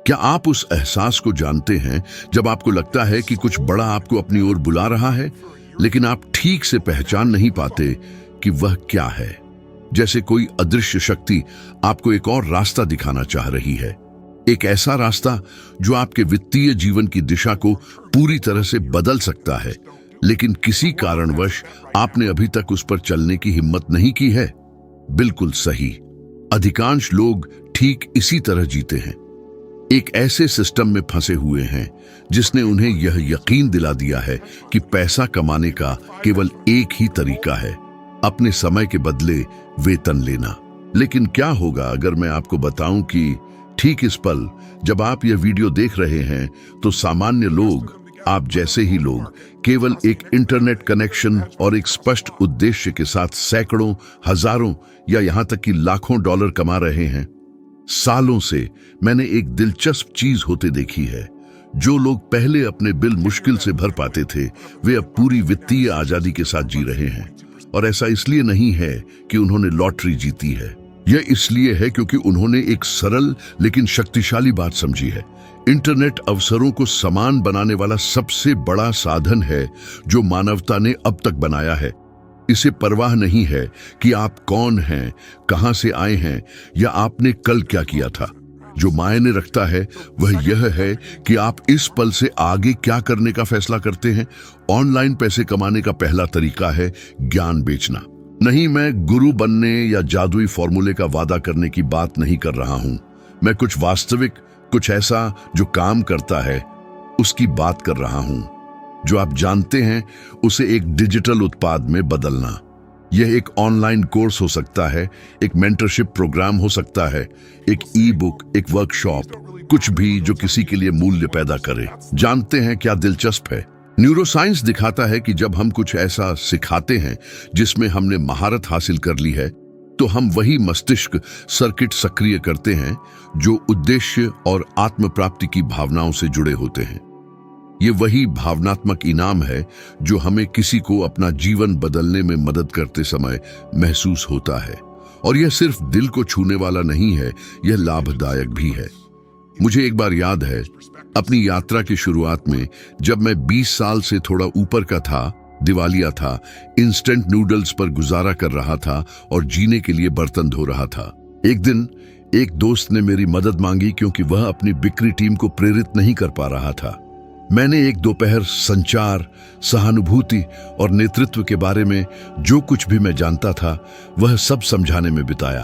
क्या आप उस एहसास को जानते हैं जब आपको लगता है कि कुछ बड़ा आपको अपनी ओर बुला रहा है, लेकिन आप ठीक से पहचान नहीं पाते कि वह क्या है? जैसे कोई अदृश्य शक्ति आपको एक और रास्ता दिखाना चाह रही है, एक ऐसा रास्ता जो आपके वित्तीय जीवन की दिशा को पूरी तरह से बदल सकता है, लेकिन किसी कारणवश आपने अभी तक उस पर चलने की हिम्मत नहीं की है। बिल्कुल सही, अधिकांश लोग ठीक इसी तरह जीते हैं। एक ऐसे सिस्टम में फंसे हुए हैं जिसने उन्हें यह यकीन दिला दिया है कि पैसा कमाने का केवल एक ही तरीका है, अपने समय के बदले वेतन लेना। लेकिन क्या होगा अगर मैं आपको बताऊं कि ठीक इस पल जब आप यह वीडियो देख रहे हैं तो सामान्य लोग, आप जैसे ही लोग, केवल एक इंटरनेट कनेक्शन और एक स्पष्ट उद्देश्य के साथ सैकड़ों, हजारों या यहां तक कि लाखों डॉलर कमा रहे हैं। सालों से मैंने एक दिलचस्प चीज होते देखी है। जो लोग पहले अपने बिल मुश्किल से भर पाते थे, वे अब पूरी वित्तीय आजादी के साथ जी रहे हैं। और ऐसा इसलिए नहीं है कि उन्होंने लॉटरी जीती है, यह इसलिए है क्योंकि उन्होंने एक सरल लेकिन शक्तिशाली बात समझी है। इंटरनेट अवसरों को समान बनाने वाला सबसे बड़ा साधन है जो मानवता ने अब तक बनाया है। इसे परवाह नहीं है कि आप कौन हैं, कहां से आए हैं या आपने कल क्या किया था। जो मायने रखता है वह यह है कि आप इस पल से आगे क्या करने का फैसला करते हैं। ऑनलाइन पैसे कमाने का पहला तरीका है ज्ञान बेचना। नहीं, मैं गुरु बनने या जादुई फॉर्मूले का वादा करने की बात नहीं कर रहा हूं। मैं कुछ वास्तविक, कुछ ऐसा जो काम करता है, उसकी बात कर रहा हूं। जो आप जानते हैं उसे एक डिजिटल उत्पाद में बदलना। यह एक ऑनलाइन कोर्स हो सकता है, एक मेंटरशिप प्रोग्राम हो सकता है, एक ई बुक, एक वर्कशॉप, कुछ भी जो किसी के लिए मूल्य पैदा करे। जानते हैं क्या दिलचस्प है? न्यूरोसाइंस दिखाता है कि जब हम कुछ ऐसा सिखाते हैं जिसमें हमने महारत हासिल कर ली है, तो हम वही मस्तिष्क सर्किट सक्रिय करते हैं जो उद्देश्य और आत्म प्राप्ति की भावनाओं से जुड़े होते हैं। ये वही भावनात्मक इनाम है जो हमें किसी को अपना जीवन बदलने में मदद करते समय महसूस होता है। और यह सिर्फ दिल को छूने वाला नहीं है, यह लाभदायक भी है। मुझे एक बार याद है अपनी यात्रा की शुरुआत में, जब मैं 20 साल से थोड़ा ऊपर का था, दिवालिया था, इंस्टेंट नूडल्स पर गुजारा कर रहा था और जीने के लिए बर्तन धो रहा था। एक दिन एक दोस्त ने मेरी मदद मांगी क्योंकि वह अपनी बिक्री टीम को प्रेरित नहीं कर पा रहा था। मैंने एक दोपहर संचार, सहानुभूति और नेतृत्व के बारे में जो कुछ भी मैं जानता था वह सब समझाने में बिताया।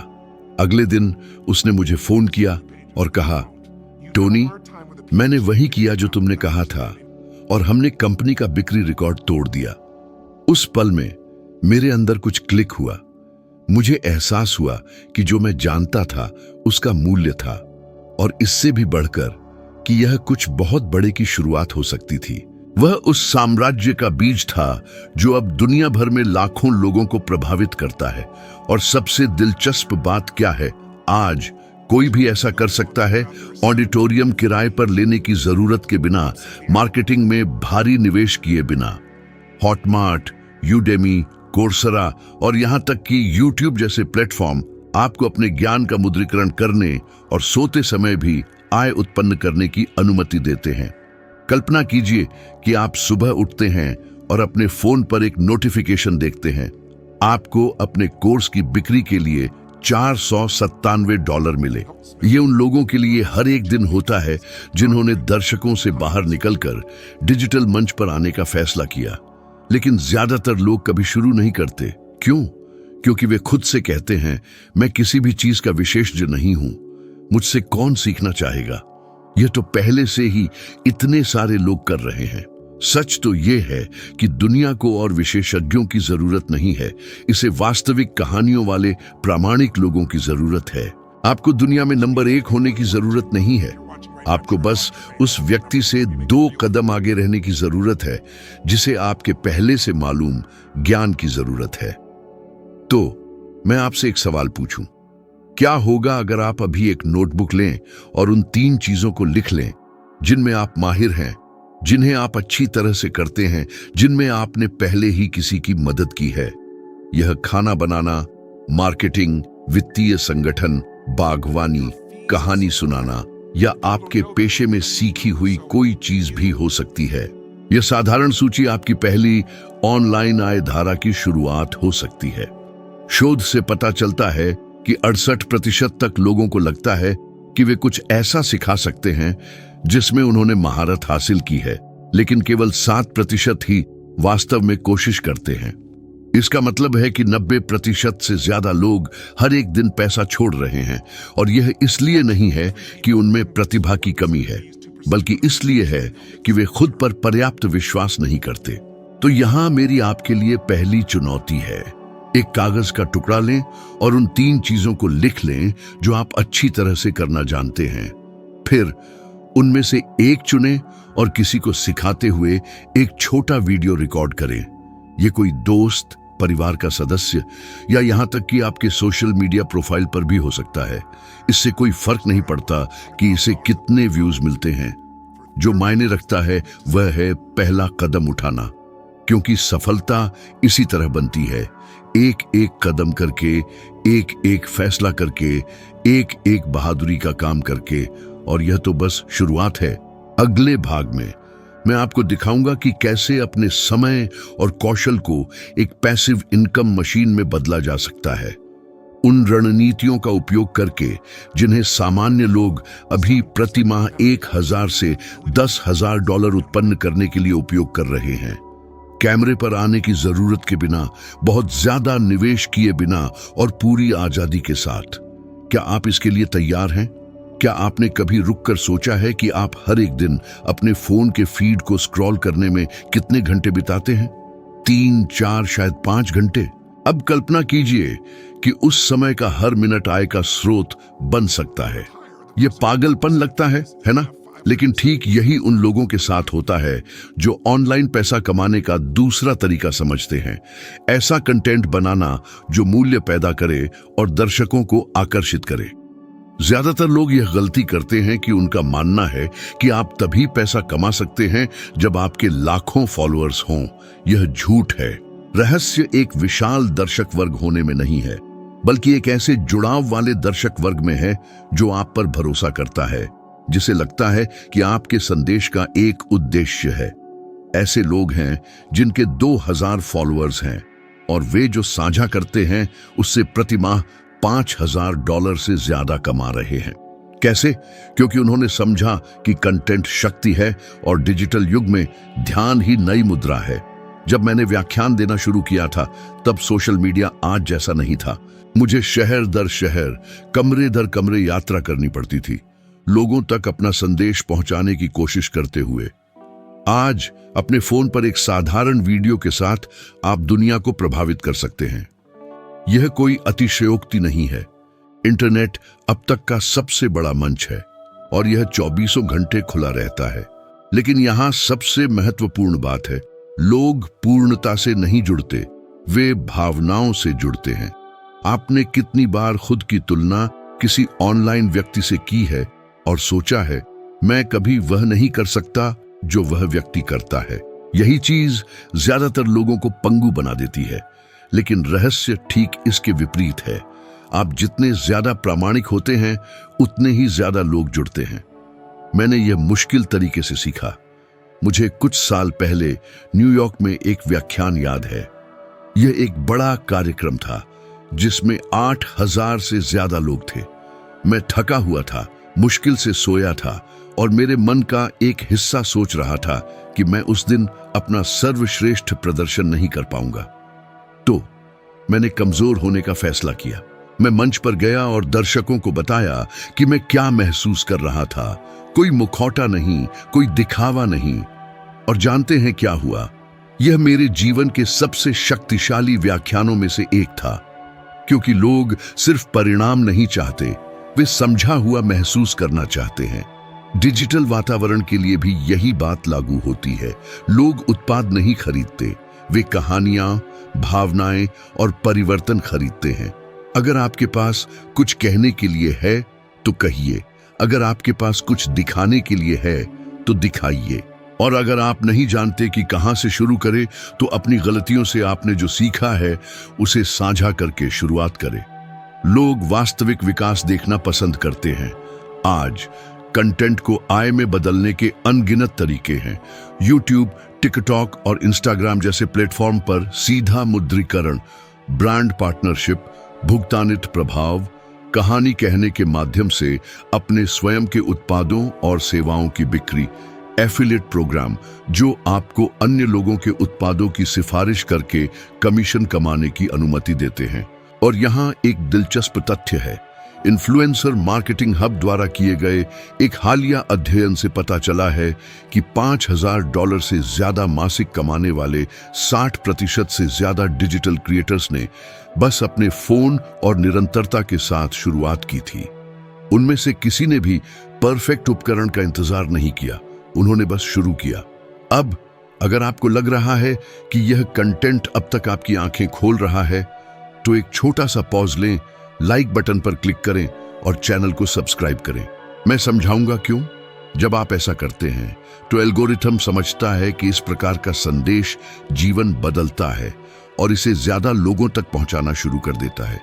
अगले दिन उसने मुझे फोन किया और कहा, टोनी, मैंने वही किया जो तुमने कहा था और हमने कंपनी का बिक्री रिकॉर्ड तोड़ दिया। उस पल में मेरे अंदर कुछ क्लिक हुआ। मुझे एहसास हुआ कि जो मैं जानता था उसका मूल्य था, और इससे भी बढ़कर कि यह कुछ बहुत बड़े की शुरुआत हो सकती थी। वह उस साम्राज्य का बीज था जो अब दुनिया भर में लाखों लोगों को प्रभावित करता है। और सबसे दिलचस्प बात क्या है, आज कोई भी ऐसा कर सकता है, ऑडिटोरियम किराए पर लेने की जरूरत के बिना, मार्केटिंग में भारी निवेश किए बिना। हॉटमार्ट, यूडेमी, कोर्सेरा और यहां तक कि यूट्यूब जैसे प्लेटफॉर्म आपको अपने ज्ञान का मुद्रीकरण करने और सोते समय भी आय उत्पन्न करने की अनुमति देते हैं। कल्पना कीजिए कि आप सुबह उठते हैं और अपने फोन पर एक नोटिफिकेशन देखते हैं, आपको अपने कोर्स की बिक्री के लिए $497 मिले। ये उन लोगों के लिए हर एक दिन होता है जिन्होंने दर्शकों से बाहर निकलकर डिजिटल मंच पर आने का फैसला किया। लेकिन ज्यादातर लोग कभी शुरू नहीं करते। क्यों? क्योंकि वे खुद से कहते हैं, मैं किसी भी चीज का विशेषज्ञ नहीं हूं, मुझसे कौन सीखना चाहेगा? यह तो पहले से ही इतने सारे लोग कर रहे हैं। सच तो यह है कि दुनिया को और विशेषज्ञों की जरूरत नहीं है, इसे वास्तविक कहानियों वाले प्रामाणिक लोगों की जरूरत है। आपको दुनिया में नंबर 1 होने की जरूरत नहीं है, आपको बस उस व्यक्ति से 2 कदम आगे रहने की जरूरत है जिसे आपके पहले से मालूम ज्ञान की जरूरत है। तो मैं आपसे एक सवाल पूछूं, क्या होगा अगर आप अभी एक नोटबुक लें और उन 3 चीजों को लिख लें जिनमें आप माहिर हैं, जिन्हें आप अच्छी तरह से करते हैं, जिनमें आपने पहले ही किसी की मदद की है? यह खाना बनाना, मार्केटिंग, वित्तीय संगठन, बागवानी, कहानी सुनाना, या आपके पेशे में सीखी हुई कोई चीज भी हो सकती है। यह साधारण सूची आपकी पहली ऑनलाइन आय धारा की शुरुआत हो सकती है। शोध से पता चलता है कि 68% तक लोगों को लगता है कि वे कुछ ऐसा सिखा सकते हैं जिसमें उन्होंने महारत हासिल की है, लेकिन केवल 7% ही वास्तव में कोशिश करते हैं। इसका मतलब है कि 90% से ज्यादा लोग हर एक दिन पैसा छोड़ रहे हैं, और यह इसलिए नहीं है कि उनमें प्रतिभा की कमी है, बल्कि इसलिए है कि वे खुद पर पर्याप्त विश्वास नहीं करते। तो यहां मेरी आपके लिए पहली चुनौती है, एक कागज का टुकड़ा लें और उन 3 चीजों को लिख लें जो आप अच्छी तरह से करना जानते हैं। फिर उनमें से एक चुनें और किसी को सिखाते हुए एक छोटा वीडियो रिकॉर्ड करें। ये कोई दोस्त, परिवार का सदस्य या यहां तक कि आपके सोशल मीडिया प्रोफाइल पर भी हो सकता है। इससे कोई फर्क नहीं पड़ता कि इसे कितने व्यूज मिलते हैं। जो मायने रखता है वह है पहला कदम उठाना, क्योंकि सफलता इसी तरह बनती है, एक एक कदम करके, एक एक फैसला करके, एक एक बहादुरी का काम करके। और यह तो बस शुरुआत है। अगले भाग में मैं आपको दिखाऊंगा कि कैसे अपने समय और कौशल को एक पैसिव इनकम मशीन में बदला जा सकता है, उन रणनीतियों का उपयोग करके जिन्हें सामान्य लोग अभी प्रति माह 1000 से $10,000 उत्पन्न करने के लिए उपयोग कर रहे हैं। कैमरे पर आने की जरूरत के बिना, बहुत ज्यादा निवेश किए बिना और पूरी आजादी के साथ। क्या आप इसके लिए तैयार हैं? क्या आपने कभी रुककर सोचा है कि आप हर एक दिन अपने फोन के फीड को स्क्रॉल करने में कितने घंटे बिताते हैं? 3, 4, शायद 5 घंटे। अब कल्पना कीजिए कि उस समय का हर मिनट आय का स्रोत बन सकता है। यह पागलपन लगता है ना? लेकिन ठीक यही उन लोगों के साथ होता है जो ऑनलाइन पैसा कमाने का दूसरा तरीका समझते हैं, ऐसा कंटेंट बनाना जो मूल्य पैदा करे और दर्शकों को आकर्षित करे। ज्यादातर लोग यह गलती करते हैं कि उनका मानना है कि आप तभी पैसा कमा सकते हैं जब आपके लाखों फॉलोअर्स हों। यह झूठ है। रहस्य एक विशाल दर्शक वर्ग होने में नहीं है, बल्कि एक ऐसे जुड़ाव वाले दर्शक वर्ग में है जो आप पर भरोसा करता है, जिसे लगता है कि आपके संदेश का एक उद्देश्य है। ऐसे लोग हैं जिनके 2000 फॉलोअर्स हैं और वे जो साझा करते हैं उससे प्रति माह $5000 से ज्यादा कमा रहे हैं। कैसे? क्योंकि उन्होंने समझा कि कंटेंट शक्ति है और डिजिटल युग में ध्यान ही नई मुद्रा है। जब मैंने व्याख्यान देना शुरू किया था तब सोशल मीडिया आज जैसा नहीं था। मुझे शहर दर शहर, कमरे दर कमरे यात्रा करनी पड़ती थी, लोगों तक अपना संदेश पहुंचाने की कोशिश करते हुए। आज अपने फोन पर एक साधारण वीडियो के साथ आप दुनिया को प्रभावित कर सकते हैं। यह कोई अतिशयोक्ति नहीं है। इंटरनेट अब तक का सबसे बड़ा मंच है और यह 24 घंटे खुला रहता है। लेकिन यहां सबसे महत्वपूर्ण बात है, लोग पूर्णता से नहीं जुड़ते, वे भावनाओं से जुड़ते हैं। आपने कितनी बार खुद की तुलना किसी ऑनलाइन व्यक्ति से की है और सोचा है, मैं कभी वह नहीं कर सकता जो वह व्यक्ति करता है? यही चीज ज्यादातर लोगों को पंगु बना देती है। लेकिन रहस्य ठीक इसके विपरीत है। आप जितने ज्यादा प्रामाणिक होते हैं उतने ही ज्यादा लोग जुड़ते हैं। मैंने यह मुश्किल तरीके से सीखा। मुझे कुछ साल पहले न्यूयॉर्क में एक व्याख्यान याद है। यह एक बड़ा कार्यक्रम था जिसमें 8000 से ज्यादा लोग थे। मैं थका हुआ था, मुश्किल से सोया था और मेरे मन का एक हिस्सा सोच रहा था कि मैं उस दिन अपना सर्वश्रेष्ठ प्रदर्शन नहीं कर पाऊंगा। तो मैंने कमजोर होने का फैसला किया। मैं मंच पर गया और दर्शकों को बताया कि मैं क्या महसूस कर रहा था। कोई मुखौटा नहीं, कोई दिखावा नहीं। और जानते हैं क्या हुआ? यह मेरे जीवन के सबसे शक्तिशाली व्याख्यानों में से एक था, क्योंकि लोग सिर्फ परिणाम नहीं चाहते, वे समझा हुआ महसूस करना चाहते हैं। डिजिटल वातावरण के लिए भी यही बात लागू होती है। लोग उत्पाद नहीं खरीदते, वे कहानियां, भावनाएं और परिवर्तन खरीदते हैं। अगर आपके पास कुछ कहने के लिए है तो कहिए, अगर आपके पास कुछ दिखाने के लिए है तो दिखाइए। और अगर आप नहीं जानते कि कहां से शुरू करें तो अपनी गलतियों से आपने जो सीखा है उसे साझा करके शुरुआत करें। लोग वास्तविक विकास देखना पसंद करते हैं। आज कंटेंट को आय में बदलने के अनगिनत तरीके हैं। यूट्यूब, टिकटॉक और इंस्टाग्राम जैसे प्लेटफॉर्म पर सीधा मुद्रीकरण, ब्रांड पार्टनरशिप, भुगतानित प्रभाव, कहानी कहने के माध्यम से अपने स्वयं के उत्पादों और सेवाओं की बिक्री, एफिलिएट प्रोग्राम जो आपको अन्य लोगों के उत्पादों की सिफारिश करके कमीशन कमाने की अनुमति देते हैं। और यहाँ एक दिलचस्प तथ्य है। इन्फ्लुएंसर मार्केटिंग हब द्वारा किए गए एक हालिया अध्ययन से पता चला है कि $5,000 से ज्यादा मासिक कमाने वाले 60% से ज्यादा डिजिटल क्रिएटर्स ने बस अपने फोन और निरंतरता के साथ शुरुआत की थी। उनमें से किसी ने भी परफेक्ट उपकरण का इंतजार नहीं किया, उन्होंने बस शुरू किया। अब अगर आपको लग रहा है कि यह कंटेंट अब तक आपकी आंखें खोल रहा है, तो एक छोटा सा पॉज लें, लाइक बटन पर क्लिक करें और चैनल को सब्सक्राइब करें। मैं समझाऊंगा क्यों। जब आप ऐसा करते हैं तो एल्गोरिथम समझता है कि इस प्रकार का संदेश जीवन बदलता है और इसे ज्यादा लोगों तक पहुंचाना शुरू कर देता है।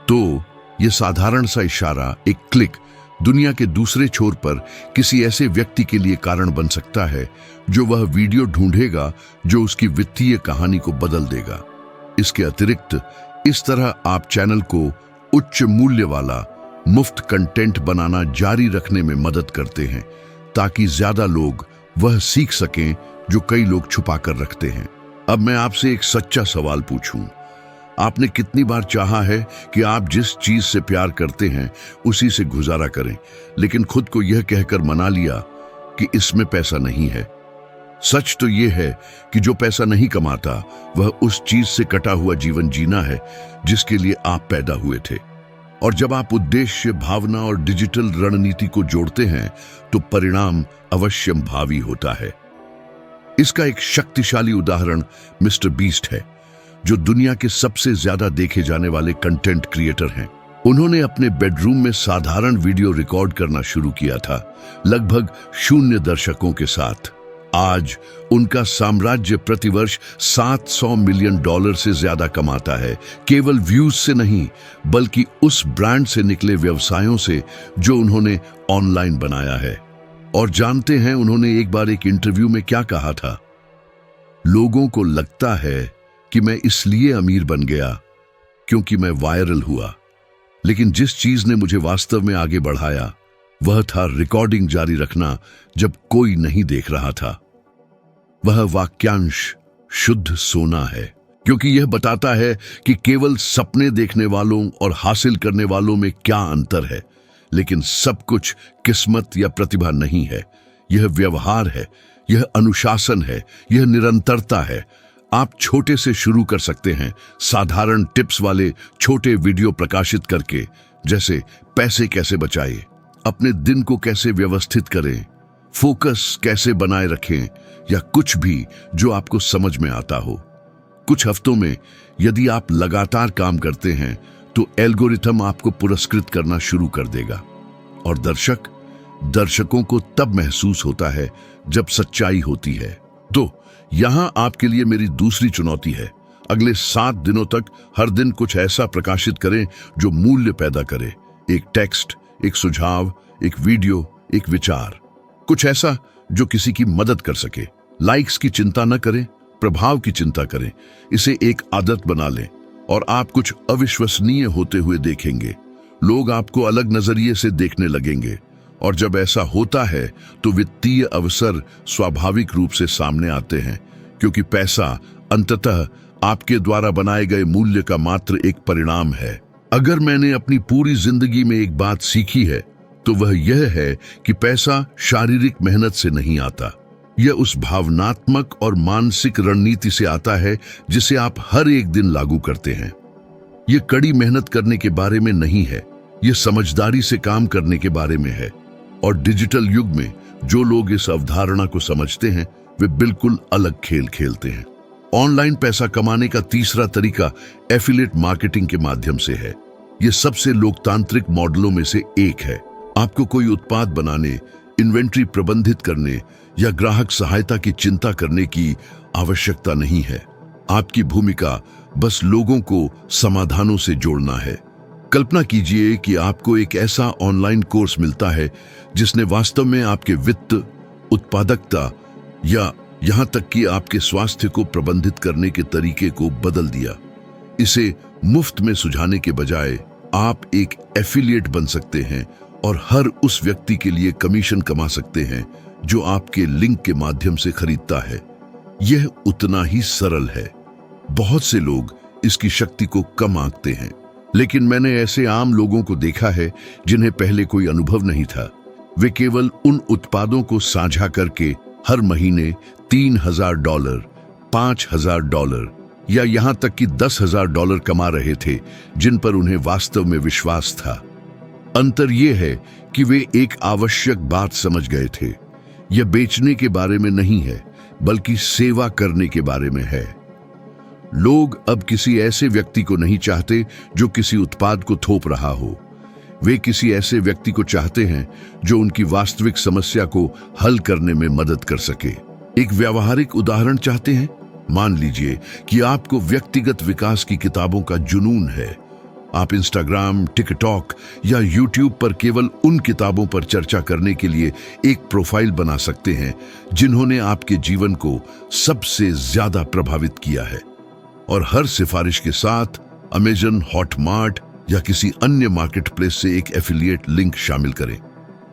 तो यह साधारण सा इशारा, एक क्लिक, दुनिया के दूसरे छोर पर किसी ऐसे व्यक्ति के लिए कारण बन सकता है जो वह वीडियो ढूंढेगा जो उसकी वित्तीय कहानी को बदल देगा। इसके अतिरिक्त इस तरह आप चैनल को उच्च मूल्य वाला मुफ्त कंटेंट बनाना जारी रखने में मदद करते हैं ताकि ज्यादा लोग वह सीख सकें जो कई लोग छुपा कर रखते हैं। अब मैं आपसे एक सच्चा सवाल पूछूं। आपने कितनी बार चाहा है कि आप जिस चीज से प्यार करते हैं उसी से गुजारा करें, लेकिन खुद को यह कहकर मना लिया कि इसमें पैसा नहीं है। सच तो यह है कि जो पैसा नहीं कमाता वह उस चीज से कटा हुआ जीवन जीना है जिसके लिए आप पैदा हुए थे। और जब आप उद्देश्य, भावना और डिजिटल रणनीति को जोड़ते हैं तो परिणाम अवश्यम भावी होता है। इसका एक शक्तिशाली उदाहरण मिस्टर बीस्ट है, जो दुनिया के सबसे ज्यादा देखे जाने वाले कंटेंट क्रिएटर हैं। उन्होंने अपने बेडरूम में साधारण वीडियो रिकॉर्ड करना शुरू किया था, लगभग 0 दर्शकों के साथ। आज उनका साम्राज्य प्रतिवर्ष $700 मिलियन से ज्यादा कमाता है, केवल व्यूज से नहीं बल्कि उस ब्रांड से निकले व्यवसायों से जो उन्होंने ऑनलाइन बनाया है। और जानते हैं उन्होंने एक बार एक इंटरव्यू में क्या कहा था? लोगों को लगता है कि मैं इसलिए अमीर बन गया क्योंकि मैं वायरल हुआ, लेकिन जिस चीज ने मुझे वास्तव में आगे बढ़ाया वह था रिकॉर्डिंग जारी रखना जब कोई नहीं देख रहा था। वह वाक्यांश शुद्ध सोना है, क्योंकि यह बताता है कि केवल सपने देखने वालों और हासिल करने वालों में क्या अंतर है, लेकिन सब कुछ किस्मत या प्रतिभा नहीं है। यह व्यवहार है, यह अनुशासन है, यह निरंतरता है। आप छोटे से शुरू कर सकते हैं, साधारण टिप्स वाले छोटे वीडियो प्रकाशित करके, जैसे पैसे कैसे बचाएं, अपने दिन को कैसे व्यवस्थित करें, फोकस कैसे बनाए रखें, या कुछ भी जो आपको समझ में आता हो। कुछ हफ्तों में यदि आप लगातार काम करते हैं तो एल्गोरिथम आपको पुरस्कृत करना शुरू कर देगा। और दर्शकों को तब महसूस होता है जब सच्चाई होती है। तो यहां आपके लिए मेरी दूसरी चुनौती है, अगले 7 दिनों तक हर दिन कुछ ऐसा प्रकाशित करें जो मूल्य पैदा करे। एक टेक्स्ट, एक सुझाव, एक वीडियो, एक विचार, कुछ ऐसा जो किसी की मदद कर सके। लाइक्स की चिंता न करें, प्रभाव की चिंता करें। इसे एक आदत बना लें और आप कुछ अविश्वसनीय होते हुए देखेंगे। लोग आपको अलग नजरिए से देखने लगेंगे, और जब ऐसा होता है तो वित्तीय अवसर स्वाभाविक रूप से सामने आते हैं, क्योंकि पैसा अंततः आपके द्वारा बनाए गए मूल्य का मात्र एक परिणाम है। अगर मैंने अपनी पूरी जिंदगी में एक बात सीखी है तो वह यह है कि पैसा शारीरिक मेहनत से नहीं आता। यह उस भावनात्मक और मानसिक रणनीति से आता है जिसे आप हर एक दिन लागू करते हैं। यह कड़ी मेहनत करने के बारे में नहीं है, यह समझदारी से काम करने के बारे में है। और डिजिटल युग में जो लोग इस अवधारणा को समझते हैं वे बिल्कुल अलग खेल खेलते हैं। ऑनलाइन पैसा कमाने का तीसरा तरीका एफिलिएट मार्केटिंग के माध्यम से है। यह सबसे लोकतांत्रिक मॉडलों में से एक है। आपको कोई उत्पाद बनाने, इन्वेंट्री प्रबंधित करने या ग्राहक सहायता की चिंता करने की आवश्यकता नहीं है। आपकी भूमिका बस लोगों को समाधानों से जोड़ना है। कल्पना कीजिए कि आपको एक ऐसा ऑनलाइन कोर्स मिलता है जिसने वास्तव में आपके वित्त, उत्पादकता या यहां तक कि आपके स्वास्थ्य को प्रबंधित करने के तरीके को बदल दिया। इसे मुफ्त में सुझाने के बजाय आप एक एफिलिएट बन सकते हैं और हर उस व्यक्ति के लिए कमीशन कमा सकते हैं जो आपके लिंक के माध्यम से खरीदता है। यह उतना ही सरल है। बहुत से लोग इसकी शक्ति को कम आंकते हैं, लेकिन मैंने ऐसे आम लोगों को देखा है जिन्हें पहले कोई अनुभव नहीं था। वे केवल उन उत्पादों को साझा करके हर महीने $3,000, $5,000 या यहां तक कि $10,000 कमा रहे थे, जिन पर उन्हें वास्तव में विश्वास था। अंतर यह है कि वे एक आवश्यक बात समझ गए थे। यह बेचने के बारे में नहीं है, बल्कि सेवा करने के बारे में है। लोग अब किसी ऐसे व्यक्ति को नहीं चाहते जो किसी उत्पाद को थोप रहा हो। वे किसी ऐसे व्यक्ति को चाहते हैं जो उनकी वास्तविक समस्या को हल करने में मदद कर सके। एक व्यावहारिक उदाहरण चाहते हैं? मान लीजिए कि आपको व्यक्तिगत विकास की किताबों का जुनून है। आप इंस्टाग्राम, टिकटॉक या यूट्यूब पर केवल उन किताबों पर चर्चा करने के लिए एक प्रोफाइल बना सकते हैं जिन्होंने आपके जीवन को सबसे ज्यादा प्रभावित किया है, और हर सिफारिश के साथ अमेजन, हॉटमार्ट या किसी अन्य मार्केटप्लेस से एक एफिलिएट लिंक शामिल करें।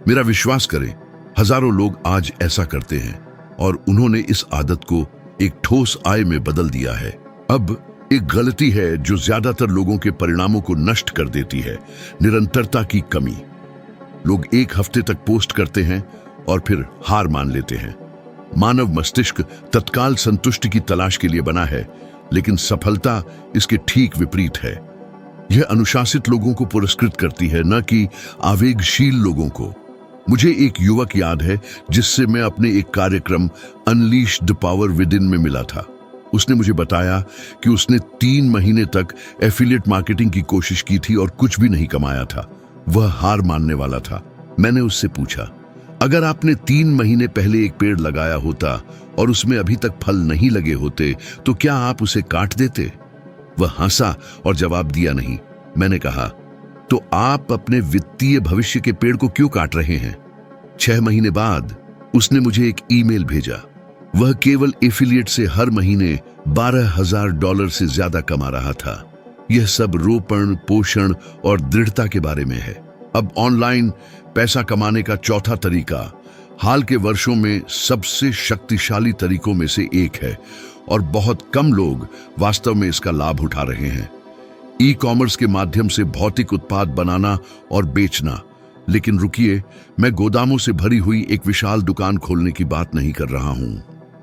मेरा विश्वास करें, हजारों लोग आज ऐसा करते हैं और उन्होंने इस आदत को एक ठोस आय में बदल दिया है। अब एक गलती है जो ज्यादातर लोगों के परिणामों को नष्ट कर देती है: निरंतरता की कमी। लोग एक हफ्ते तक पोस्ट करते हैं और फिर हार मान लेते हैं। मानव मस्तिष्क तत्काल संतुष्टि की तलाश के लिए बना है, लेकिन सफलता इसके ठीक विपरीत है। यह अनुशासित लोगों को पुरस्कृत करती है, न कि आवेगशील लोगों को। मुझे एक युवक याद है जिससे मैं अपने एक कार्यक्रम unleash the power with in में मिला था। उसने मुझे बताया कि उसने 3 महीने तक एफिलिएट मार्केटिंग की कोशिश की थी और कुछ भी नहीं कमाया था। वह हार मानने वाला था। मैंने उससे पूछा, अगर आपने 3 महीने पहले एक पेड़ लगाया होता और उसमें अभी तक फल नहीं लगे होते, तो क्या आप उसे काट देते? वह हंसा और जवाब दिया नहीं। मैंने कहा, तो आप अपने वित्तीय भविष्य के पेड़ को क्यों काट रहे हैं? 6 महीने बाद उसने मुझे एक ईमेल भेजा। वह केवल एफिलिएट से हर महीने $12,000 से ज्यादा कमा रहा था। यह सब रोपण, पोषण और दृढ़ता के बारे में है। अब ऑनलाइन पैसा कमाने का चौथा तरीका हाल के वर्षों में सबसे शक्तिशाली तरीकों में से एक है, और बहुत कम लोग वास्तव में इसका लाभ उठा रहे हैं। ई कॉमर्स के माध्यम से भौतिक उत्पाद बनाना और बेचना। लेकिन रुकिए, मैं गोदामों से भरी हुई एक विशाल दुकान खोलने की बात नहीं कर रहा हूं।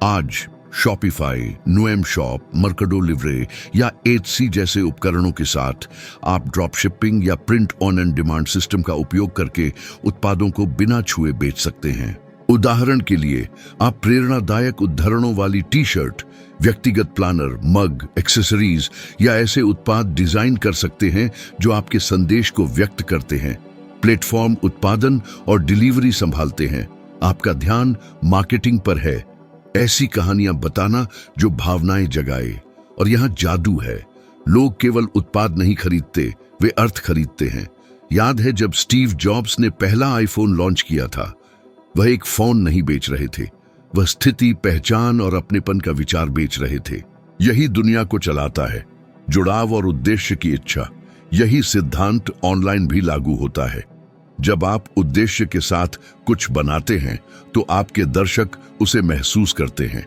आज शॉपिफाई, नोएम शॉप, मर्केडो लिवरे या एटसी जैसे उपकरणों के साथ आप ड्रॉप शिपिंग या print on and demand system का उपयोग करके उत्पादों को बिना छुए बेच सकते हैं। उदाहरण के लिए, आप प्रेरणादायक उद्धरणों वाली टी शर्ट, व्यक्तिगत प्लानर, मग, एक्सेसरीज या ऐसे उत्पाद डिजाइन कर सकते हैं जो आपके संदेश को व्यक्त करते हैं। प्लेटफॉर्म उत्पादन और डिलीवरी संभालते हैं। आपका ध्यान मार्केटिंग पर है, ऐसी कहानियां बताना जो भावनाएं जगाए। और यहां जादू है। लोग केवल उत्पाद नहीं खरीदते, वे अर्थ खरीदते हैं। याद है जब स्टीव जॉब्स ने पहला आईफोन लॉन्च किया था? वह एक फोन नहीं बेच रहे थे, वह स्थिति, पहचान और अपनेपन का विचार बेच रहे थे। यही दुनिया को चलाता है, जुड़ाव और उद्देश्य की इच्छा। यही सिद्धांत ऑनलाइन भी लागू होता है। जब आप उद्देश्य के साथ कुछ बनाते हैं तो आपके दर्शक उसे महसूस करते हैं।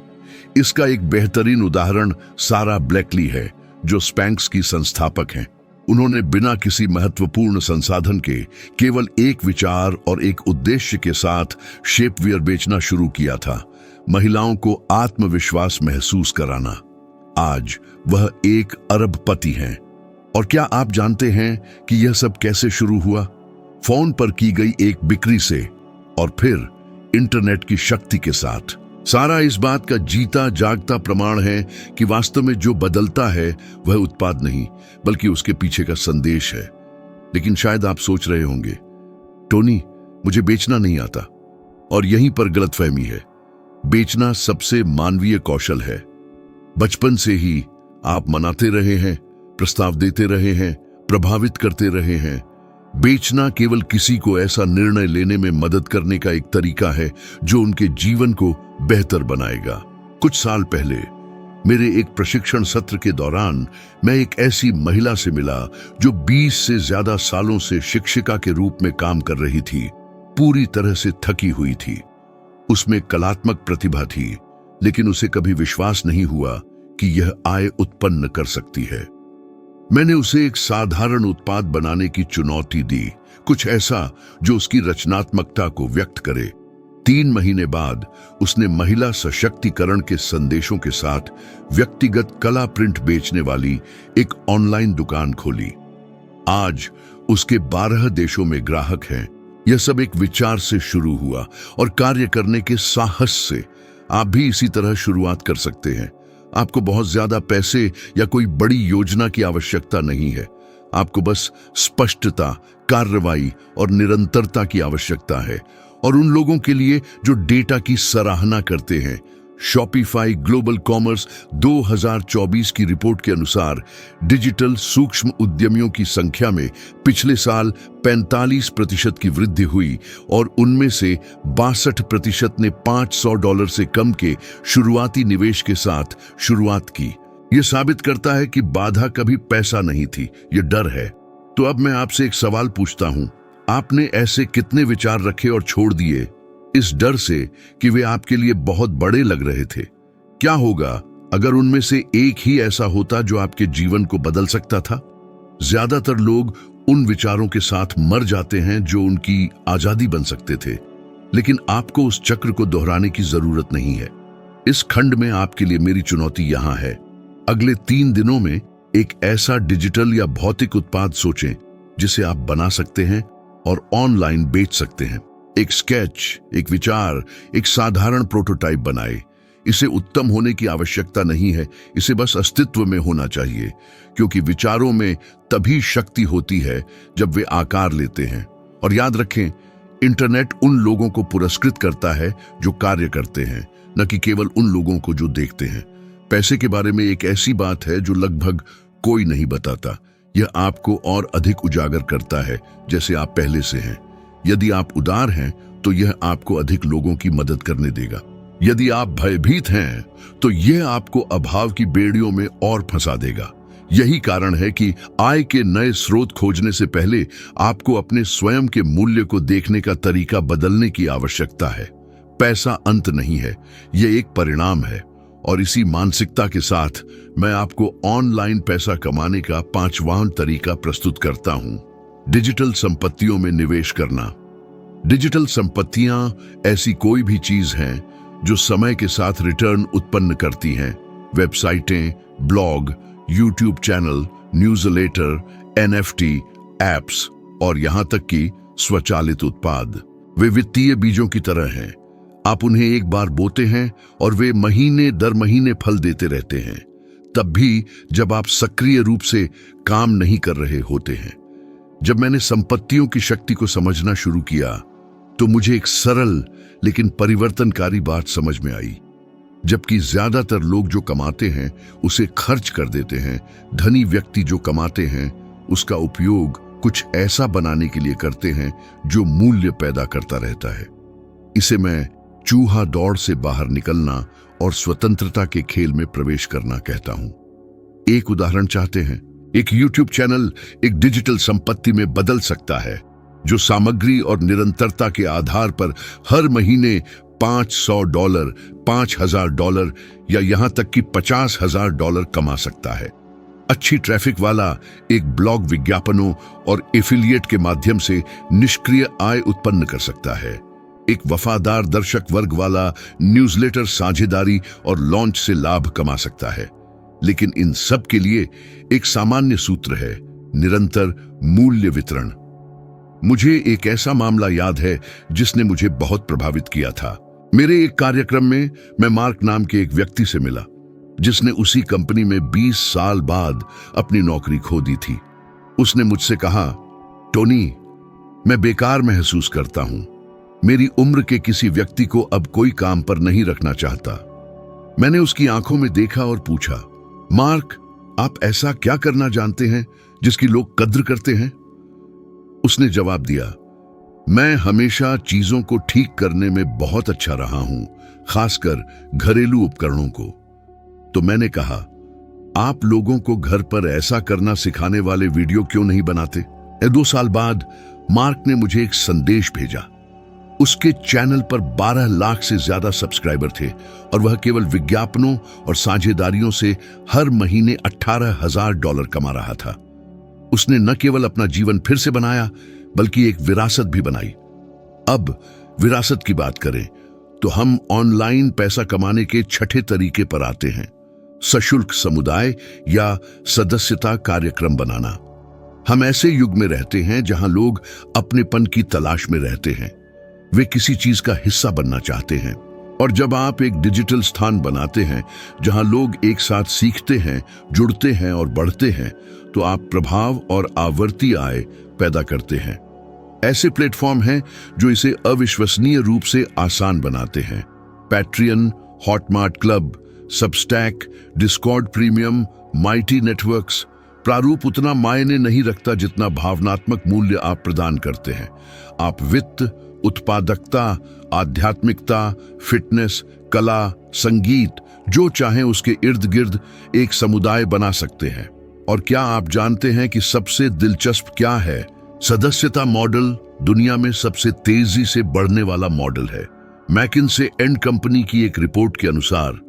इसका एक बेहतरीन उदाहरण सारा ब्लैकली है, जो स्पैंक्स की संस्थापक हैं। उन्होंने बिना किसी महत्वपूर्ण संसाधन के केवल एक विचार और एक उद्देश्य के साथ शेपवियर बेचना शुरू किया था, महिलाओं को आत्मविश्वास महसूस कराना। आज वह एक अरबपति हैं। और क्या आप जानते हैं कि यह सब कैसे शुरू हुआ? फोन पर की गई एक बिक्री से, और फिर इंटरनेट की शक्ति के साथ। सारा इस बात का जीता जागता प्रमाण है कि वास्तव में जो बदलता है वह उत्पाद नहीं, बल्कि उसके पीछे का संदेश है। लेकिन शायद आप सोच रहे होंगे, टोनी, मुझे बेचना नहीं आता। और यहीं पर गलतफहमी है। बेचना सबसे मानवीय कौशल है। बचपन से ही आप मनाते रहे हैं, प्रस्ताव देते रहे हैं, प्रभावित करते रहे हैं। बेचना केवल किसी को ऐसा निर्णय लेने में मदद करने का एक तरीका है जो उनके जीवन को बेहतर बनाएगा। कुछ साल पहले मेरे एक प्रशिक्षण सत्र के दौरान मैं एक ऐसी महिला से मिला जो 20 से ज्यादा सालों से शिक्षिका के रूप में काम कर रही थी। पूरी तरह से थकी हुई थी। उसमें कलात्मक प्रतिभा थी, लेकिन उसे कभी विश्वास नहीं हुआ कि यह आय उत्पन्न कर सकती है। मैंने उसे एक साधारण उत्पाद बनाने की चुनौती दी, कुछ ऐसा जो उसकी रचनात्मकता को व्यक्त करे। 3 महीने बाद उसने महिला सशक्तिकरण के संदेशों के साथ व्यक्तिगत कला प्रिंट बेचने वाली एक ऑनलाइन दुकान खोली। आज उसके 12 देशों में ग्राहक हैं। यह सब एक विचार से शुरू हुआ और कार्य करने के साहस से। आप भी इसी तरह शुरुआत कर सकते हैं। आपको बहुत ज्यादा पैसे या कोई बड़ी योजना की आवश्यकता नहीं है। आपको बस स्पष्टता, कार्रवाई और निरंतरता की आवश्यकता है। और उन लोगों के लिए जो डेटा की सराहना करते हैं, शॉपिफाई ग्लोबल कॉमर्स 2024 की रिपोर्ट के अनुसार डिजिटल सूक्ष्म उद्यमियों की संख्या में पिछले साल 45% की वृद्धि हुई और उनमें से 62% ने $500 से कम के शुरुआती निवेश के साथ शुरुआत की। यह साबित करता है कि बाधा कभी पैसा नहीं थी, यह डर है। तो अब मैं आपसे एक सवाल पूछता हूं, आपने ऐसे कितने विचार रखे और छोड़ दिए इस डर से कि वे आपके लिए बहुत बड़े लग रहे थे? क्या होगा अगर उनमें से एक ही ऐसा होता जो आपके जीवन को बदल सकता था? ज्यादातर लोग उन विचारों के साथ मर जाते हैं जो उनकी आजादी बन सकते थे, लेकिन आपको उस चक्र को दोहराने की जरूरत नहीं है। इस खंड में आपके लिए मेरी चुनौती यहां है। अगले 3 दिनों में एक ऐसा डिजिटल या भौतिक उत्पाद सोचें जिसे आप बना सकते हैं और ऑनलाइन बेच सकते हैं। एक स्केच, एक विचार, एक साधारण प्रोटोटाइप बनाए। इसे उत्तम होने की आवश्यकता नहीं है, इसे बस अस्तित्व में होना चाहिए, क्योंकि विचारों में तभी शक्ति होती है जब वे आकार लेते हैं। और याद रखें, इंटरनेट उन लोगों को पुरस्कृत करता है जो कार्य करते हैं, न कि केवल उन लोगों को जो देखते हैं। पैसे के बारे में एक ऐसी बात है जो लगभग कोई नहीं बताता। यह आपको और अधिक उजागर करता है जैसे आप पहले से हैं। यदि आप उदार हैं तो यह आपको अधिक लोगों की मदद करने देगा। यदि आप भयभीत हैं तो यह आपको अभाव की बेड़ियों में और फंसा देगा। यही कारण है कि आय के नए स्रोत खोजने से पहले आपको अपने स्वयं के मूल्य को देखने का तरीका बदलने की आवश्यकता है। पैसा अंत नहीं है, यह एक परिणाम है। और इसी मानसिकता के साथ मैं आपको ऑनलाइन पैसा कमाने का 5वां तरीका प्रस्तुत करता हूं, डिजिटल संपत्तियों में निवेश करना। डिजिटल संपत्तियां ऐसी कोई भी चीज हैं जो समय के साथ रिटर्न उत्पन्न करती हैं। वेबसाइटें, blog, YouTube channel, newsletter, NFT, apps और यहां तक कि स्वचालित उत्पाद। वे वित्तीय बीजों की तरह हैं। आप उन्हें एक बार बोते हैं और वे महीने दर महीने फल देते रहते हैं, तब भी जब आप सक्रिय रूप से काम नहीं कर रहे होते हैं। जब मैंने संपत्तियों की शक्ति को समझना शुरू किया तो मुझे एक सरल लेकिन परिवर्तनकारी बात समझ में आई। जबकि ज्यादातर लोग जो कमाते हैं उसे खर्च कर देते हैं, धनी व्यक्ति जो कमाते हैं उसका उपयोग कुछ ऐसा बनाने के लिए करते हैं जो मूल्य पैदा करता रहता है। इसे मैं चूहा दौड़ से बाहर निकलना और स्वतंत्रता के खेल में प्रवेश करना कहता हूं। एक उदाहरण चाहते हैं? एक YouTube चैनल एक डिजिटल संपत्ति में बदल सकता है जो सामग्री और निरंतरता के आधार पर हर महीने $500, $5000 या यहां तक कि $50,000 कमा सकता है। अच्छी ट्रैफिक वाला एक ब्लॉग विज्ञापनों और एफिलिएट के माध्यम से निष्क्रिय आय उत्पन्न कर सकता है। एक वफादार दर्शक वर्ग वाला न्यूज़लेटर साझेदारी और लॉन्च से लाभ कमा सकता है। लेकिन इन सब के लिए एक सामान्य सूत्र है, निरंतर मूल्य वितरण। मुझे एक ऐसा मामला याद है जिसने मुझे बहुत प्रभावित किया था। मेरे एक कार्यक्रम में मैं मार्क नाम के एक व्यक्ति से मिला जिसने उसी कंपनी में 20 साल बाद अपनी नौकरी खो दी थी। उसने मुझसे कहा, टोनी, मैं बेकार महसूस करता हूं। मेरी उम्र के किसी व्यक्ति को अब कोई काम पर नहीं रखना चाहता। मैंने उसकी आंखों में देखा और पूछा, मार्क, आप ऐसा क्या करना जानते हैं जिसकी लोग कद्र करते हैं? उसने जवाब दिया, मैं हमेशा चीजों को ठीक करने में बहुत अच्छा रहा हूं, खासकर घरेलू उपकरणों को। तो मैंने कहा, आप लोगों को घर पर ऐसा करना सिखाने वाले वीडियो क्यों नहीं बनाते? 2 साल बाद मार्क ने मुझे एक संदेश भेजा। उसके चैनल पर 12 लाख से ज्यादा सब्सक्राइबर थे और वह केवल विज्ञापनों और साझेदारियों से हर महीने $18,000 कमा रहा था। उसने न केवल अपना जीवन फिर से बनाया, बल्कि एक विरासत भी बनाई। अब विरासत की बात करें तो हम ऑनलाइन पैसा कमाने के छठे तरीके पर आते हैं, सशुल्क समुदाय या सदस्यता कार्यक्रम बनाना। हम ऐसे युग में रहते हैं जहां लोग अपनेपन की तलाश में रहते हैं। वे किसी चीज का हिस्सा बनना चाहते हैं। और जब आप एक डिजिटल स्थान बनाते हैं जहां लोग एक साथ सीखते हैं, जुड़ते हैं और बढ़ते हैं, तो आप प्रभाव और आवर्ती आय पैदा करते हैं। ऐसे प्लेटफॉर्म हैं जो इसे अविश्वसनीय रूप से आसान बनाते हैं। Patreon, Hotmart club, Substack, Discord premium, Mighty Networks. प्रारूप उतना मायने नहीं रखता जितना भावनात्मक मूल्य आप प्रदान करते हैं। आप वित्त, उत्पादकता, आध्यात्मिकता, फिटनेस, कला, संगीत, जो चाहें उसके इर्द गिर्द एक समुदाय बना सकते हैं। और क्या आप जानते हैं कि सबसे दिलचस्प क्या है? सदस्यता मॉडल दुनिया में सबसे तेजी से बढ़ने वाला मॉडल है। मैकिन्से एंड कंपनी की एक रिपोर्ट के अनुसार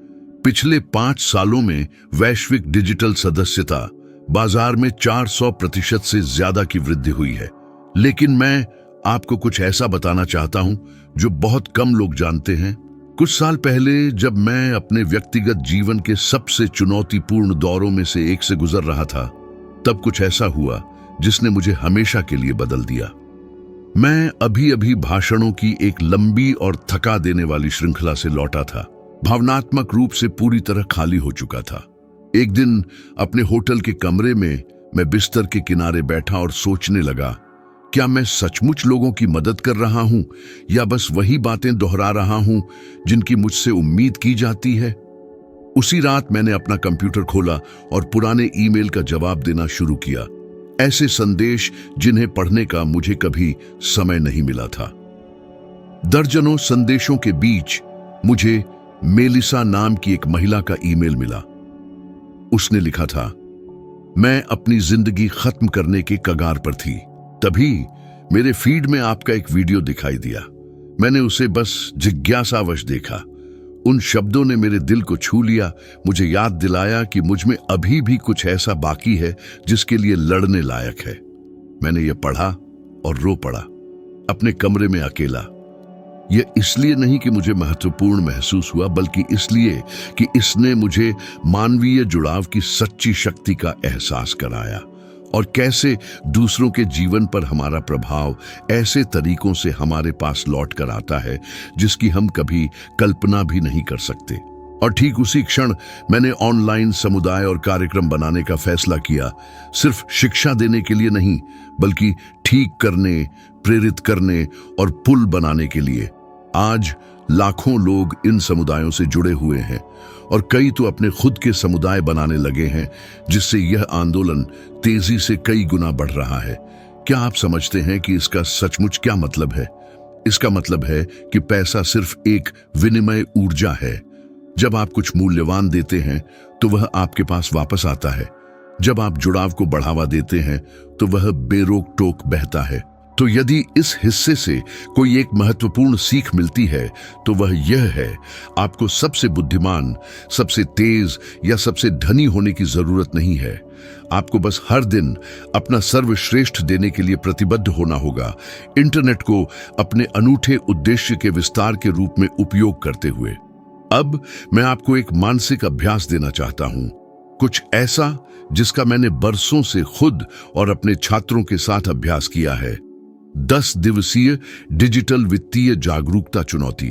पिछले 5 सालों में वैश्विक डिजिटल सदस्यता बाजार में 400% से ज्यादा की वृद्धि हुई है। लेकिन मैं आपको कुछ ऐसा बताना चाहता हूं जो बहुत कम लोग जानते हैं। कुछ साल पहले जब मैं अपने व्यक्तिगत जीवन के सबसे चुनौतीपूर्ण दौरों में से एक से गुजर रहा था, तब कुछ ऐसा हुआ जिसने मुझे हमेशा के लिए बदल दिया। मैं अभी भाषणों की एक लंबी और थका देने वाली श्रृंखला से लौटा था। भावनात्मक रूप से पूरी तरह खाली हो चुका था। एक दिन अपने होटल के कमरे में मैं बिस्तर के किनारे बैठा और सोचने लगा, क्या मैं सचमुच लोगों की मदद कर रहा हूं या बस वही बातें दोहरा रहा हूं जिनकी मुझसे उम्मीद की जाती है? उसी रात मैंने अपना कंप्यूटर खोला और पुराने ईमेल का जवाब देना शुरू किया। ऐसे संदेश जिन्हें पढ़ने का मुझे कभी समय नहीं मिला था। दर्जनों संदेशों के बीच मुझे मेलिसा नाम की एक महिला का ईमेल मिला। उसने लिखा था, मैं अपनी जिंदगी खत्म करने के कगार पर थी। तभी मेरे फीड में आपका एक वीडियो दिखाई दिया। मैंने उसे बस जिज्ञासावश देखा। उन शब्दों ने मेरे दिल को छू लिया, मुझे याद दिलाया कि मुझ में अभी भी कुछ ऐसा बाकी है जिसके लिए लड़ने लायक है। मैंने यह पढ़ा और रो पड़ा, अपने कमरे में अकेला। यह इसलिए नहीं कि मुझे महत्वपूर्ण महसूस हुआ, बल्कि इसलिए कि इसने मुझे मानवीय जुड़ाव की सच्ची शक्ति का एहसास कराया और कैसे दूसरों के जीवन पर हमारा प्रभाव ऐसे तरीकों से हमारे पास लौट कर आता है जिसकी हम कभी कल्पना भी नहीं कर सकते। और ठीक उसी क्षण मैंने ऑनलाइन समुदाय और कार्यक्रम बनाने का फैसला किया, सिर्फ शिक्षा देने के लिए नहीं, बल्कि ठीक करने, प्रेरित करने और पुल बनाने के लिए। आज लाखों लोग इन समुदायों से जुड़े हुए हैं और कई तो अपने खुद के समुदाय बनाने लगे हैं, जिससे यह आंदोलन तेजी से कई गुना बढ़ रहा है। क्या आप समझते हैं कि इसका सचमुच क्या मतलब है? इसका मतलब है कि पैसा सिर्फ एक विनिमय ऊर्जा है। जब आप कुछ मूल्यवान देते हैं तो वह आपके पास वापस आता है। जब आप जुड़ाव को बढ़ावा देते हैं तो वह बेरोक टोक बहता है। तो यदि इस हिस्से से कोई एक महत्वपूर्ण सीख मिलती है तो वह यह है, आपको सबसे बुद्धिमान, सबसे तेज या सबसे धनी होने की जरूरत नहीं है। आपको बस हर दिन अपना सर्वश्रेष्ठ देने के लिए प्रतिबद्ध होना होगा, इंटरनेट को अपने अनूठे उद्देश्य के विस्तार के रूप में उपयोग करते हुए। अब मैं आपको एक मानसिक अभ्यास देना चाहता हूं, कुछ ऐसा जिसका मैंने बरसों से खुद और अपने छात्रों के साथ अभ्यास किया है। 10 दिवसीय डिजिटल वित्तीय जागरूकता चुनौती।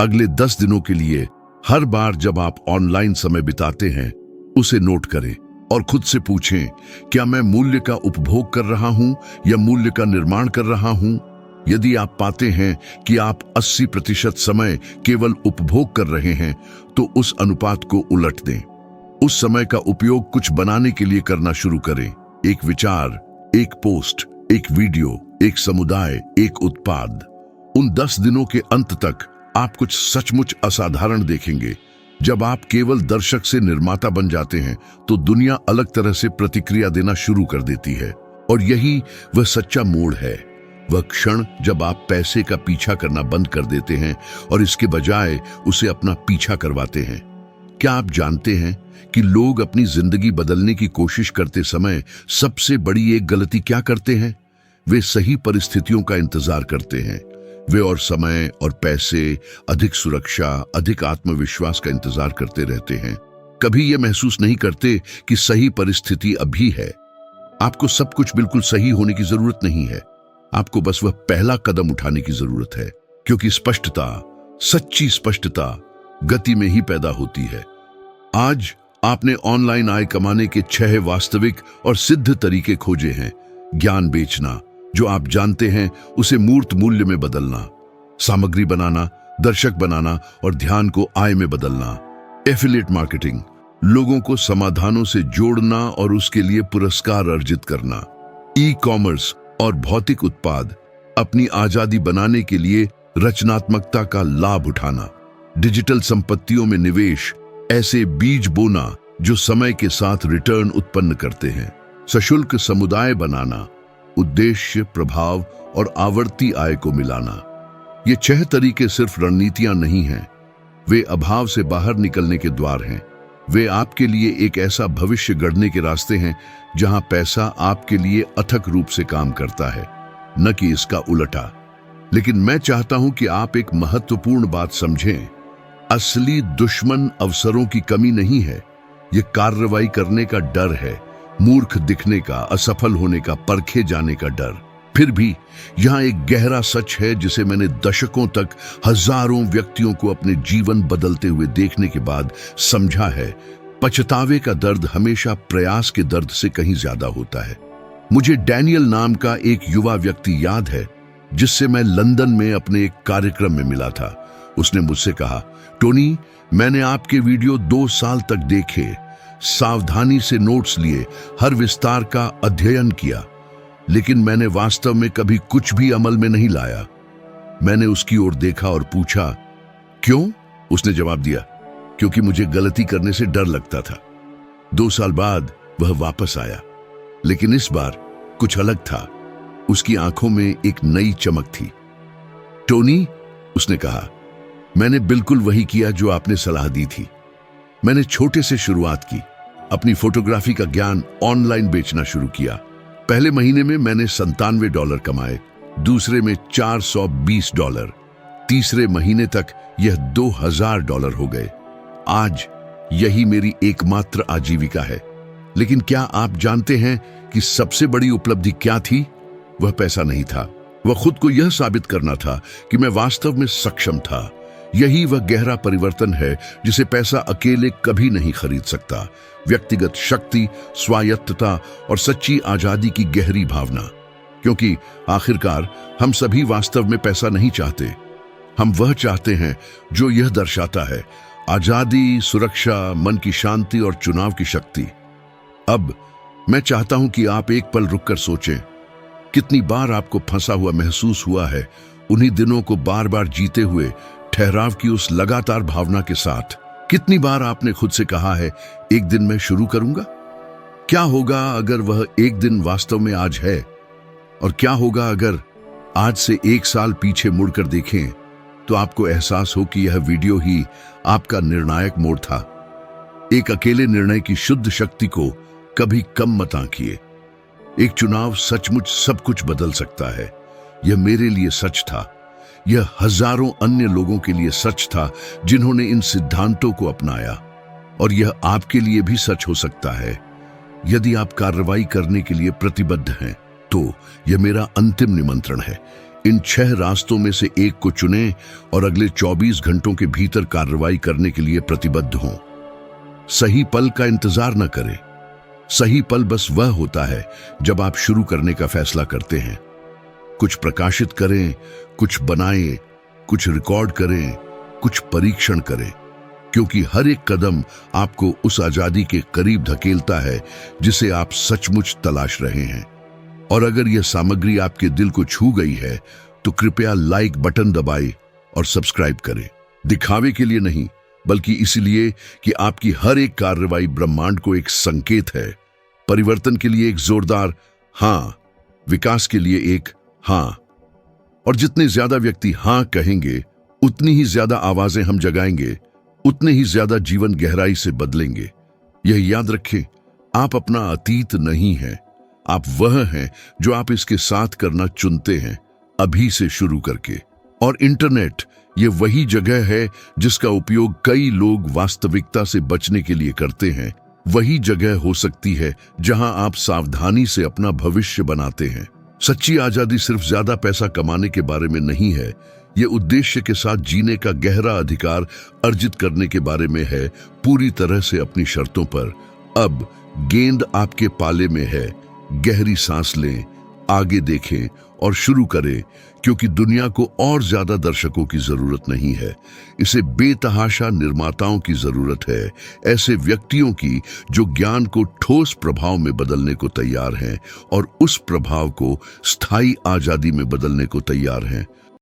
अगले 10 दिनों के लिए हर बार जब आप ऑनलाइन समय बिताते हैं, उसे नोट करें और खुद से पूछें, क्या मैं मूल्य का उपभोग कर रहा हूं या मूल्य का निर्माण कर रहा हूं? यदि आप पाते हैं कि आप 80% समय केवल उपभोग कर रहे हैं, तो उस अनुपात को उलट दें। उस समय का उपयोग कुछ बनाने के लिए करना शुरू करें। एक विचार, एक पोस्ट, एक वीडियो, एक समुदाय, एक उत्पाद। उन 10 दिनों के अंत तक आप कुछ सचमुच असाधारण देखेंगे। जब आप केवल दर्शक से निर्माता बन जाते हैं तो दुनिया अलग तरह से प्रतिक्रिया देना शुरू कर देती है। और यही वह सच्चा मोड़ है, वह क्षण जब आप पैसे का पीछा करना बंद कर देते हैं और इसके बजाय उसे अपना पीछा करवाते हैं। क्या आप जानते हैं कि लोग अपनी जिंदगी बदलने की कोशिश करते समय सबसे बड़ी एक गलती क्या करते हैं? वे सही परिस्थितियों का इंतजार करते हैं। वे और समय और पैसे, अधिक सुरक्षा, अधिक आत्मविश्वास का इंतजार करते रहते हैं। कभी ये महसूस नहीं करते कि सही परिस्थिति अभी है। आपको सब कुछ बिल्कुल सही होने की जरूरत नहीं है, आपको बस वह पहला कदम उठाने की जरूरत है, क्योंकि स्पष्टता, सच्ची स्पष्टता गति में ही पैदा होती है। आज आपने ऑनलाइन आय कमाने के 6 वास्तविक और सिद्ध तरीके खोजे हैं। ज्ञान बेचना, जो आप जानते हैं उसे मूर्त मूल्य में बदलना, सामग्री बनाना, दर्शक बनाना और ध्यान को आय में बदलना। एफिलिएट मार्केटिंग, लोगों को समाधानों से जोड़ना और उसके लिए पुरस्कार अर्जित करना। ई कॉमर्स और भौतिक उत्पाद, अपनी आजादी बनाने के लिए रचनात्मकता का लाभ उठाना। डिजिटल संपत्तियों में निवेश, ऐसे बीज बोना जो समय के साथ रिटर्न उत्पन्न करते हैं। सशुल्क समुदाय बनाना, उद्देश्य, प्रभाव और आवर्ती आय को मिलाना। ये 6 तरीके सिर्फ रणनीतियां नहीं हैं, वे अभाव से बाहर निकलने के द्वार हैं। वे आपके लिए एक ऐसा भविष्य गढ़ने के रास्ते हैं जहां पैसा आपके लिए अथक रूप से काम करता है, न कि इसका उलटा। लेकिन मैं चाहता हूं कि आप एक महत्वपूर्ण बात समझें। असली दुश्मन अवसरों की कमी नहीं है, यह कार्रवाई करने का डर है, मूर्ख दिखने का, असफल होने का, परखे जाने का डर। फिर भी यहां एक गहरा सच है जिसे मैंने दशकों तक हजारों व्यक्तियों को अपने जीवन बदलते हुए देखने के बाद समझा है। पछतावे का दर्द हमेशा प्रयास के दर्द से कहीं ज्यादा होता है। मुझे डैनियल नाम का एक युवा व्यक्ति याद है जिससे मैं लंदन में अपने एक कार्यक्रम में मिला था। उसने मुझसे कहा, टोनी, मैंने आपके वीडियो 2 साल तक देखे, सावधानी से नोट्स लिए, हर विस्तार का अध्ययन किया, लेकिन मैंने वास्तव में कभी कुछ भी अमल में नहीं लाया। मैंने उसकी ओर देखा और पूछा, क्यों? उसने जवाब दिया, क्योंकि मुझे गलती करने से डर लगता था। 2 साल बाद वह वापस आया, लेकिन इस बार कुछ अलग था। उसकी आंखों में एक नई चमक थी। टोनी, उसने कहा, मैंने बिल्कुल वही किया जो आपने सलाह दी थी। मैंने छोटे से शुरुआत की, अपनी फोटोग्राफी का ज्ञान ऑनलाइन बेचना शुरू किया। पहले महीने में मैंने $97 कमाए, दूसरे में $420, तीसरे महीने तक यह $2000 हो गए। आज यही मेरी एकमात्र आजीविका है। लेकिन क्या आप जानते हैं कि सबसे बड़ी उपलब्धि क्या थी? वह पैसा नहीं था, वह खुद को यह साबित करना था कि मैं वास्तव में सक्षम था। यही वह गहरा परिवर्तन है जिसे पैसा अकेले कभी नहीं खरीद सकता। व्यक्तिगत शक्ति, स्वायत्तता और सच्ची आजादी की गहरी भावना। क्योंकि आखिरकार हम सभी वास्तव में पैसा नहीं चाहते, हम वह चाहते हैं जो यह दर्शाता है: आजादी, सुरक्षा, मन की शांति और चुनाव की शक्ति। अब मैं चाहता हूं कि आप एक पल रुककर सोचें, कितनी बार आपको फंसा हुआ महसूस हुआ है, उन्हीं दिनों को बार बार जीते हुए, ठहराव की उस लगातार भावना के साथ। कितनी बार आपने खुद से कहा है, एक दिन मैं शुरू करूंगा? क्या होगा अगर वह एक दिन वास्तव में आज है? और क्या होगा अगर आज से 1 साल पीछे मुड़कर देखें तो आपको एहसास हो कि यह वीडियो ही आपका निर्णायक मोड़ था। एक अकेले निर्णय की शुद्ध शक्ति को कभी कम मत आंकिए। एक चुनाव सचमुच सब कुछ बदल सकता है। यह मेरे लिए सच था, यह हजारों अन्य लोगों के लिए सच था जिन्होंने इन सिद्धांतों को अपनाया, और यह आपके लिए भी सच हो सकता है यदि आप कार्रवाई करने के लिए प्रतिबद्ध हैं। तो यह मेरा अंतिम निमंत्रण है, इन 6 रास्तों में से एक को चुनें और अगले 24 घंटों के भीतर कार्रवाई करने के लिए प्रतिबद्ध हों। सही पल का इंतजार न करें। सही पल बस वह होता है जब आप शुरू करने का फैसला करते हैं। कुछ प्रकाशित करें, कुछ बनाएं, कुछ रिकॉर्ड करें, कुछ परीक्षण करें। क्योंकि हर एक कदम आपको उस आजादी के करीब धकेलता है जिसे आप सचमुच तलाश रहे हैं। और अगर यह सामग्री आपके दिल को छू गई है तो कृपया लाइक बटन दबाएं और सब्सक्राइब करें। दिखावे के लिए नहीं, बल्कि इसलिए कि आपकी हर एक कार्रवाई ब्रह्मांड को एक संकेत है, परिवर्तन के लिए एक जोरदार हाँ, विकास के लिए एक हाँ। और जितने ज्यादा व्यक्ति हाँ कहेंगे, उतनी ही ज्यादा आवाजें हम जगाएंगे, उतने ही ज्यादा जीवन गहराई से बदलेंगे। यह याद रखें, आप अपना अतीत नहीं हैं, आप वह हैं जो आप इसके साथ करना चुनते हैं, अभी से शुरू करके। और इंटरनेट ये वही जगह है जिसका उपयोग कई लोग वास्तविकता से बचने के लिए करते हैं। वही जगह हो सकती है जहां आप सावधानी से अपना भविष्य बनाते हैं। सच्ची आजादी सिर्फ ज्यादा पैसा कमाने के बारे में नहीं है, ये उद्देश्य के साथ जीने का गहरा अधिकार अर्जित करने के बारे में है, पूरी तरह से अपनी शर्तों पर। अब गेंद आपके पाले में है, गहरी सांस लें, आगे देखें और शुरू करें, क्योंकि दुनिया को और ज्यादा दर्शकों की जरूरत नहीं है, इसे बेतहाशा निर्माताओं की जरूरत है, ऐसे व्यक्तियों की जो ज्ञान को ठोस प्रभाव में बदलने को तैयार हैं और उस प्रभाव को स्थायी आजादी में बदलने को तैयार हैं।